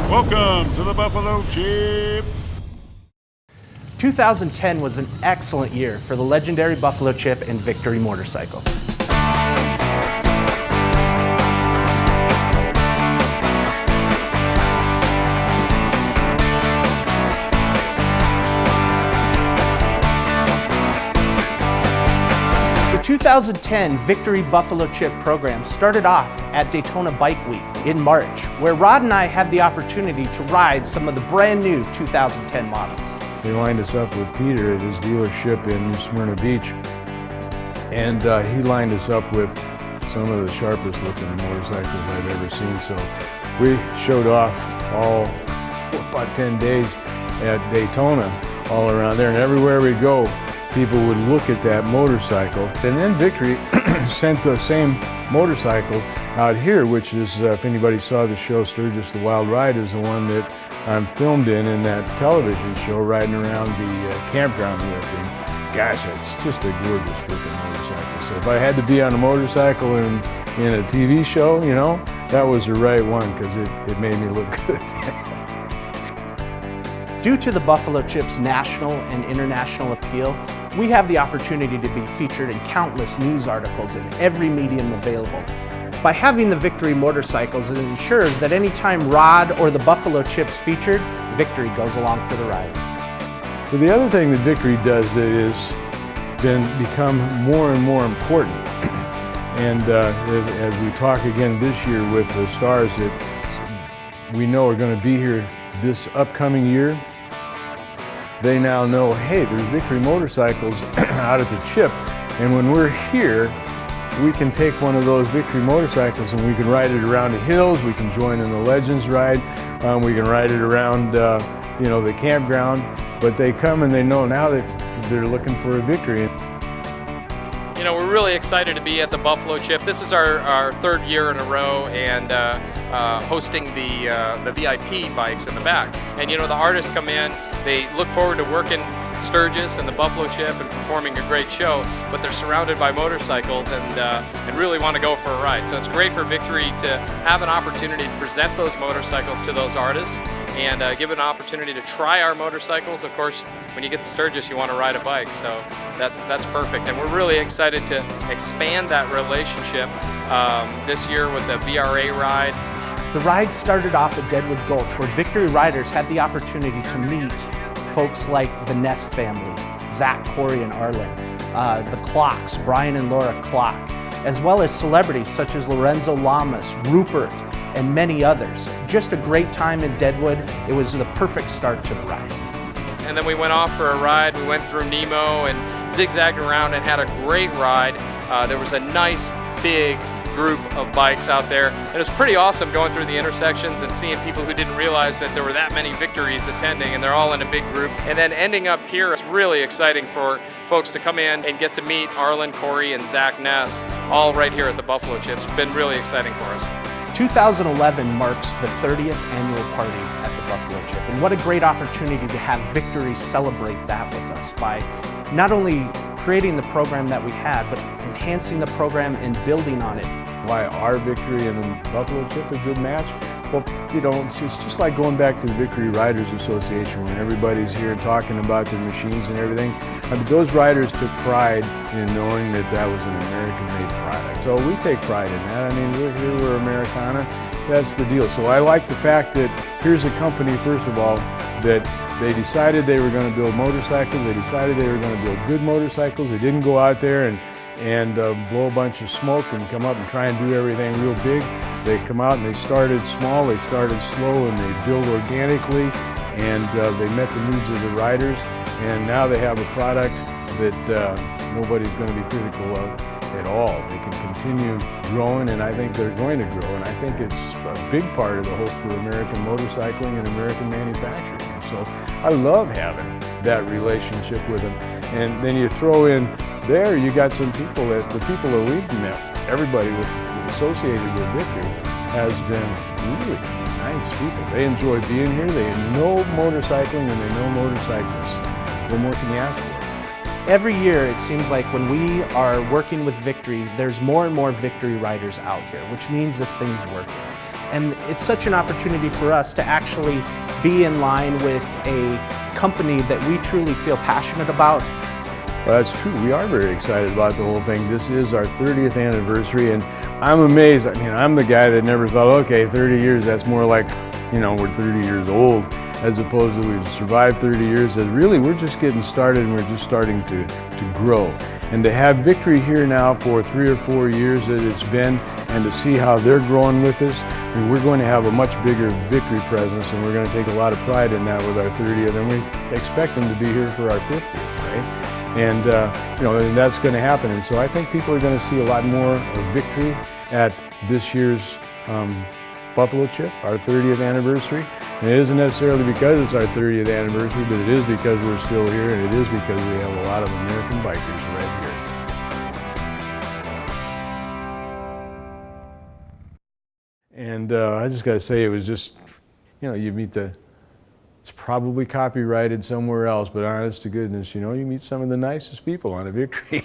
Welcome to the Buffalo Chip. 2010 was an excellent year for the legendary Buffalo Chip and Victory motorcycles. The 2010 Victory Buffalo Chip program started off at Daytona Bike Week in March, where Rod and I had the opportunity to ride some of the brand new 2010 models. They lined us up with Peter at his dealership in New Smyrna Beach, and he lined us up with some of the sharpest looking motorcycles I've ever seen. So we showed off all for about 10 days at Daytona all around there, and everywhere we go, people would look at that motorcycle. And then Victory sent the same motorcycle out here, which is, if anybody saw the show Sturgis the Wild Ride, is the one that I'm filmed in that television show, riding around the campground with. And gosh, it's just a gorgeous looking motorcycle. So if I had to be on a motorcycle in a TV show, you know, that was the right one, because it made me look good. Due to the Buffalo Chip's national and international appeal, we have the opportunity to be featured in countless news articles in every medium available. By having the Victory motorcycles, it ensures that anytime Rod or the Buffalo Chip's featured, Victory goes along for the ride. But the other thing that Victory does that has become more and more important, and as we talk again this year with the stars that we know are going to be here this upcoming year, they now know, hey, there's Victory motorcycles out at the Chip, and when we're here, we can take one of those Victory motorcycles and we can ride it around the hills. We can join in the Legends ride. We can ride it around, you know, the campground. But they come and they know now that they're looking for a Victory. You know, we're really excited to be at the Buffalo Chip. This is our third year in a row, and hosting the VIP bikes in the back. And you know, the artists come in, they look forward to working Sturgis and the Buffalo Chip and performing a great show, but they're surrounded by motorcycles and really want to go for a ride. So it's great for Victory to have an opportunity to present those motorcycles to those artists and give an opportunity to try our motorcycles. Of course, when you get to Sturgis, you want to ride a bike, so that's perfect. And we're really excited to expand that relationship this year with the VRA ride. The ride started off at Deadwood Gulch, where Victory riders had the opportunity to meet folks like the Ness family, Zach, Corey, and Arlen, the Clocks, Brian and Laura Clock, as well as celebrities such as Lorenzo Lamas, Rupert, and many others. Just a great time in Deadwood. It was the perfect start to the ride. And then we went off for a ride. We went through Nemo and zigzagged around and had a great ride. There was a nice big group of bikes out there. It was pretty awesome going through the intersections and seeing people who didn't realize that there were that many Victories attending, and they're all in a big group. And then ending up here, it's really exciting for folks to come in and get to meet Arlen, Corey, and Zach Ness, all right here at the Buffalo Chip. It's been really exciting for us. 2011 marks the 30th annual party at the Buffalo Chip, and what a great opportunity to have Victory celebrate that with us by not only creating the program that we had, but enhancing the program and building on it. Why our Victory and the Buffalo Chip a good match? Well, you know, it's just like going back to the Victory Riders Association, when everybody's here talking about the machines and everything. I mean, those riders took pride in knowing that that was an American-made product. So we take pride in that. I mean, we're Americana. That's the deal. So I like the fact that here's a company, first of all, that they decided they were going to build motorcycles. They decided they were going to build good motorcycles. They didn't go out there and blow a bunch of smoke and come up and try and do everything real big. They come out and they started small, they started slow, and they build organically, and they met the needs of the riders, and now they have a product that nobody's going to be critical of at all. They can continue growing, and I think they're going to grow, and I think it's a big part of the hope for American motorcycling and American manufacturing. So I love having that relationship with them. And then you throw in there, you got some people that, the people that we've met, everybody associated with Victory has been really nice people. They enjoy being here, they know motorcycling, and they know motorcyclists. What more can you ask for? Every year, it seems like when we are working with Victory, there's more and more Victory riders out here, which means this thing's working. And it's such an opportunity for us to actually be in line with a company that we truly feel passionate about. Well, that's true. We are very excited about the whole thing. This is our 30th anniversary, and I'm amazed. I mean, I'm the guy that never thought, okay, 30 years, that's more like, you know, we're 30 years old, as opposed to we've survived 30 years. That really, we're just getting started, and we're just starting to grow. And to have Victory here now for 3 or 4 years that it's been, and to see how they're growing with us, I mean, we're going to have a much bigger Victory presence, and we're going to take a lot of pride in that with our 30th, and we expect them to be here for our 50th, right? And you know, and that's going to happen. And so I think people are going to see a lot more of Victory at this year's Buffalo Chip, our 30th anniversary. And it isn't necessarily because it's our 30th anniversary, but it is because we're still here, and it is because we have a lot of American bikers right here. And I just got to say, it was just, you know, you meet the, it's probably copyrighted somewhere else, but honest to goodness, you know, you meet some of the nicest people on a Victory.